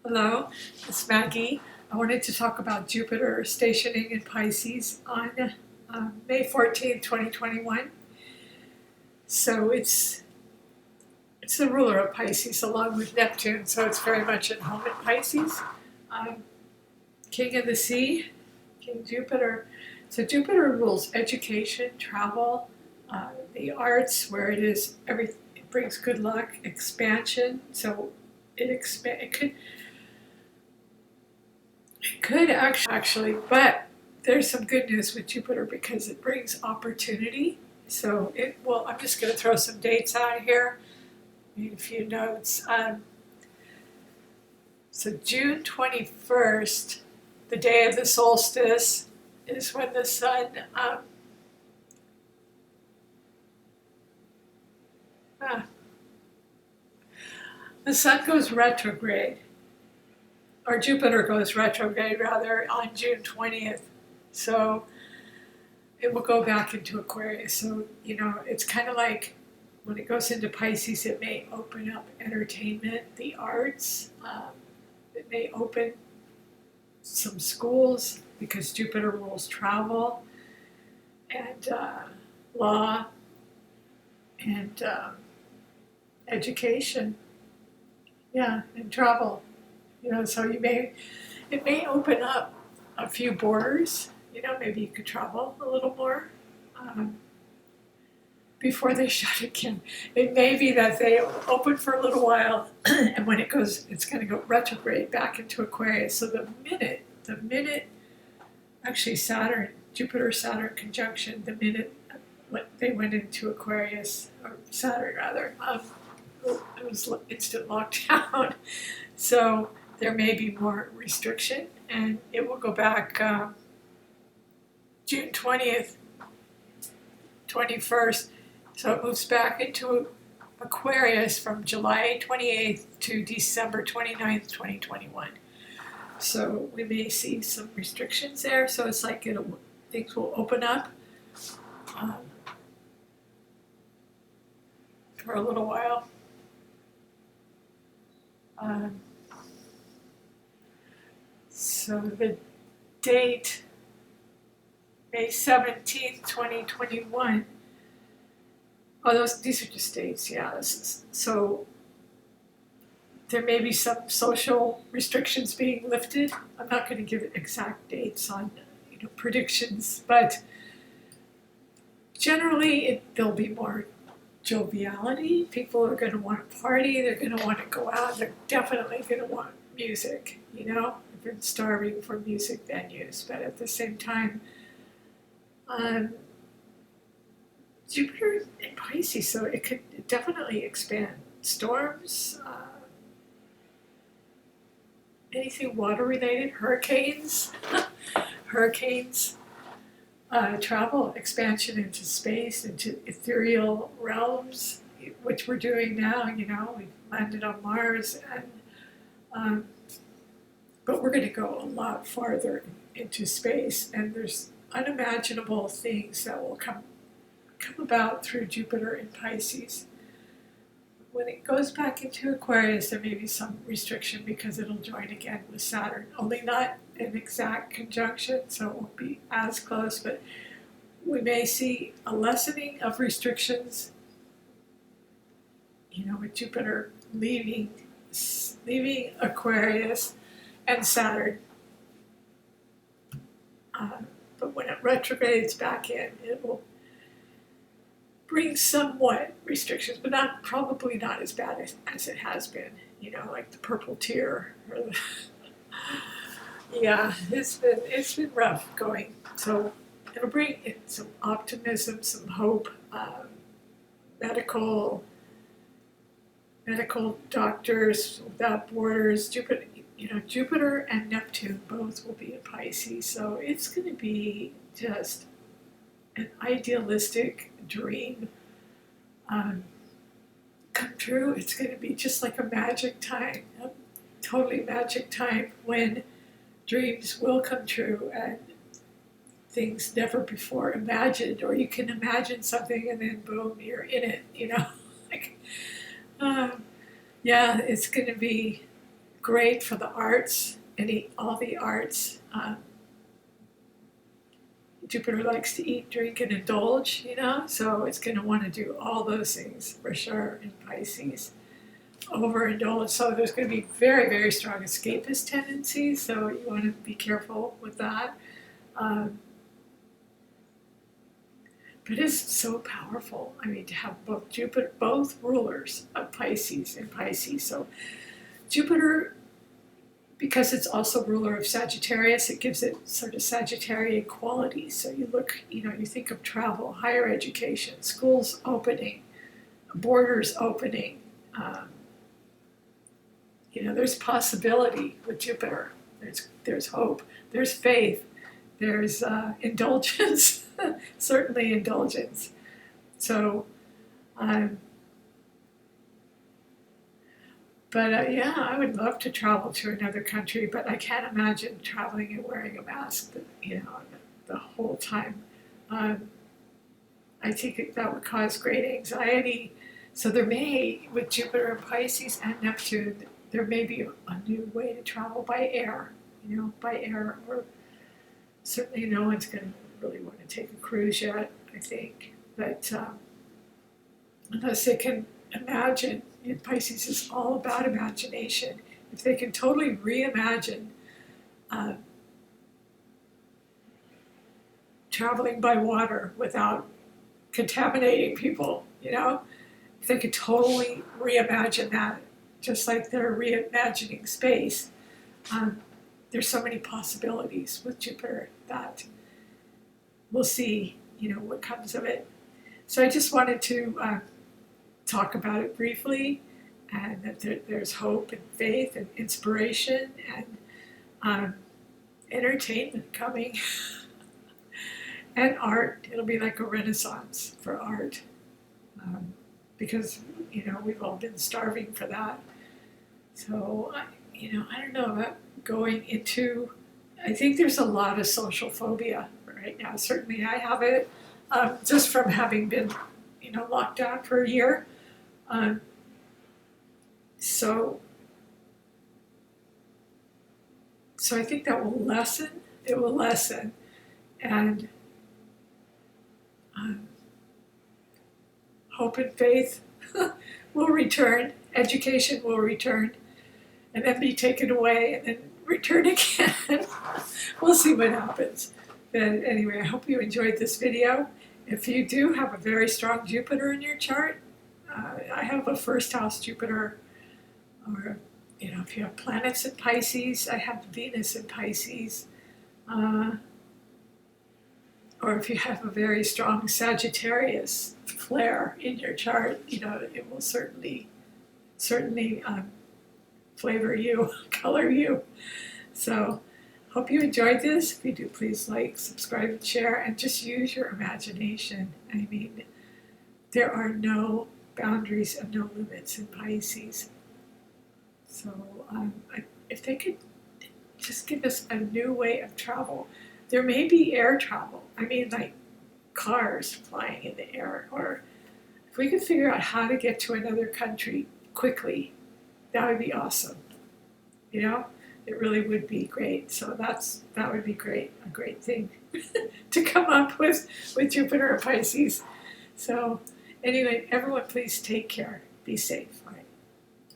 Hello, it's Maggie. I wanted to talk about Jupiter stationing in Pisces on May 14th, 2021. So it's the ruler of Pisces along with Neptune, so it's very much at home in Pisces. Um, King of the Sea, King Jupiter. So Jupiter rules education, travel, the arts, where it brings good luck, expansion. So it could actually, but there's some good news with Jupiter because it brings opportunity. So I'm just going to throw some dates out here, a few notes. So June 21st, the day of the solstice, is when the sun, ah, the sun goes retrograde, or Jupiter goes retrograde rather, on June 20th. So it will go back into Aquarius. So, it's kind of like when it goes into Pisces, it may open up entertainment, the arts. It may open some schools because Jupiter rules travel and law and education. Yeah, and travel. So it may open up a few borders. Maybe you could travel a little more before they shut again. It may be that they open for a little while, and when it's going to go retrograde back into Aquarius. So the minute, actually Jupiter Saturn conjunction, the minute they went into Aquarius, or Saturn rather, it was instant lockdown. So there may be more restriction, and it will go back June 20th, 21st. So it moves back into Aquarius from July 28th to December 29th, 2021. So we may see some restrictions there. So it's like things will open up for a little while. So the date, May 17th, 2021. Oh, these are just dates, yeah. So there may be some social restrictions being lifted. I'm not going to give exact dates on predictions, but generally there'll be more joviality. People are going to want to party. They're going to want to go out. They're definitely going to want music. I've been starving for music venues, but at the same time, Jupiter in Pisces, so it could definitely expand storms, anything water related, hurricanes, travel, expansion into space, into ethereal realms, which we're doing now. We've landed on Mars, and but we're going to go a lot farther into space, and there's unimaginable things that will come about through Jupiter in Pisces. When it goes back into Aquarius, there may be some restriction because it'll join again with Saturn, only not an exact conjunction, so it won't be as close, but we may see a lessening of restrictions, with Jupiter leaving Aquarius and Saturn. But when it retrogrades back in, it will bring somewhat restrictions, but probably not as bad as it has been. Like the purple tear. Yeah, it's been rough going. So it'll bring some optimism, some hope. Medical doctors without borders. Jupiter and Neptune both will be in Pisces, so it's going to be just an idealistic dream come true. It's going to be just like a magic time, a totally magic time when dreams will come true and things never before imagined, or you can imagine something and then boom, you're in it, like, yeah, it's going to be great for the arts, all the arts. Jupiter likes to eat, drink, and indulge, you know, so it's going to want to do all those things for sure in Pisces. Overindulge, so there's going to be very, very strong escapist tendencies, so you want to be careful with that. But it's so powerful. I mean, to have both Jupiter, both rulers of Pisces in Pisces. So Jupiter, because it's also ruler of Sagittarius, it gives it sort of Sagittarian qualities. So you look, you know, you think of travel, higher education, schools opening, borders opening. You know, there's possibility with Jupiter. There's hope. There's faith. There's indulgence. Certainly indulgence. So, yeah, I would love to travel to another country, but I can't imagine traveling and wearing a mask, you know, the whole time. I think that would cause great anxiety. So there may, with Jupiter and Pisces and Neptune, there may be a new way to travel by air, you know, by air, or certainly no one's going to really want to take a cruise yet, I think. But unless they can imagine, Pisces is all about imagination. If they can totally reimagine traveling by water without contaminating people, you know, if they could totally reimagine that, just like they're reimagining space, there's so many possibilities with Jupiter that we'll see, you know, what comes of it. So I just wanted to talk about it briefly, and that there's hope and faith and inspiration and entertainment coming and art. It'll be like a renaissance for art, because, you know, we've all been starving for that. So, you know, I don't know about going into, I think there's a lot of social phobia right now. Certainly I have it, just from having been, you know, locked down for a year. So I think that will lessen. It will lessen, and hope and faith will return. Education will return, and then be taken away, and then return again. We'll see what happens. But anyway, I hope you enjoyed this video. If you do have a very strong Jupiter in your chart, I have a first house Jupiter, or, you know, if you have planets in Pisces, I have Venus in Pisces, or if you have a very strong Sagittarius flare in your chart, you know, it will certainly flavor you, color you. So, hope you enjoyed this. If you do, please like, subscribe, and share, and just use your imagination. I mean, there are no boundaries and no limits in Pisces. So if they could just give us a new way of travel, there may be air travel. I mean, like cars flying in the air, or if we could figure out how to get to another country quickly, that would be awesome. You know, it really would be great. So that would be great, a great thing to come up with Jupiter and Pisces. So anyway, everyone, please take care. Be safe. All right.